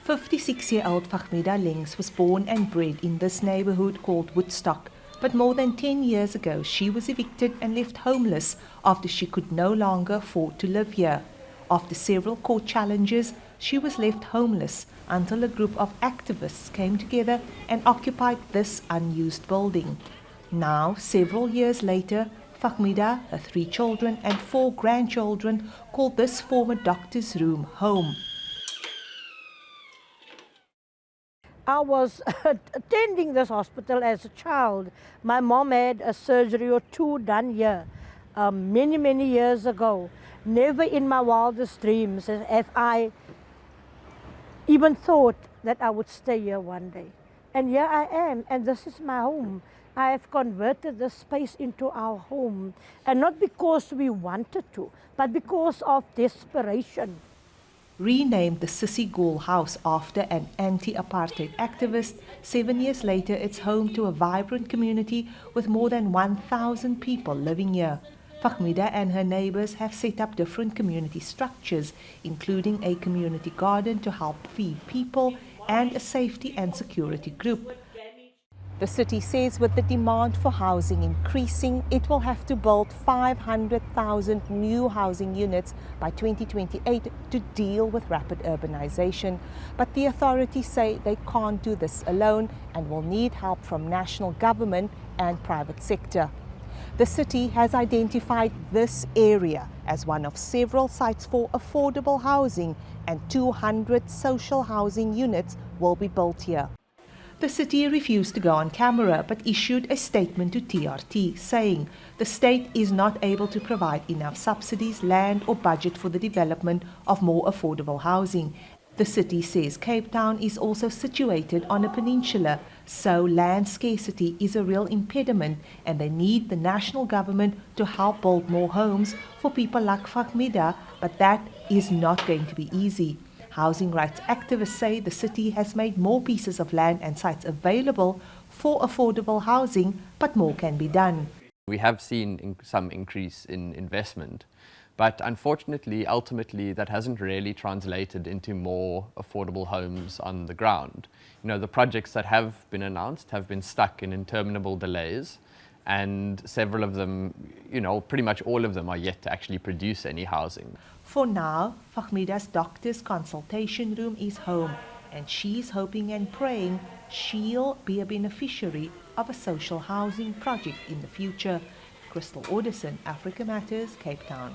56-year-old Fahmida Lengs was born and bred in this neighborhood called Woodstock, but more than 10 years ago she was evicted and left homeless after she could no longer afford to live here. After several court challenges, she was left homeless until a group of activists came together and occupied this unused building. Now, several years later, Fahmida, her 3 children and 4 grandchildren call this former doctor's room home. I was attending this hospital as a child. My mom had a surgery or 2 done here many years ago. Never in my wildest dreams have I even thought that I would stay here one day. And here I am, and this is my home. I have converted this space into our home, and not because we wanted to, but because of desperation. Renamed the Sissy Gool House after an anti-apartheid activist, 7 years later it's home to a vibrant community with more than 1,000 people living here. Fahmida and her neighbors have set up different community structures, including a community garden to help feed people and a safety and security group. The city says with the demand for housing increasing, it will have to build 500,000 new housing units by 2028 to deal with rapid urbanization. But the authorities say they can't do this alone and will need help from national government and private sector. The city has identified this area as one of several sites for affordable housing, and 200 social housing units will be built here. The city refused to go on camera but issued a statement to TRT saying the state is not able to provide enough subsidies, land or budget for the development of more affordable housing. The city says Cape Town is also situated on a peninsula, so land scarcity is a real impediment and they need the national government to help build more homes for people like Fahmida, but that is not going to be easy. Housing rights activists say the city has made more pieces of land and sites available for affordable housing, but more can be done. We have seen some increase in investment, but unfortunately, ultimately, that hasn't really translated into more affordable homes on the ground. You know, the projects that have been announced have been stuck in interminable delays, and several of them, you know, pretty much all of them are yet to actually produce any housing. For now, Fahmida's doctor's consultation room is home, and she's hoping and praying she'll be a beneficiary of a social housing project in the future. Crystal Alderson, Africa Matters, Cape Town.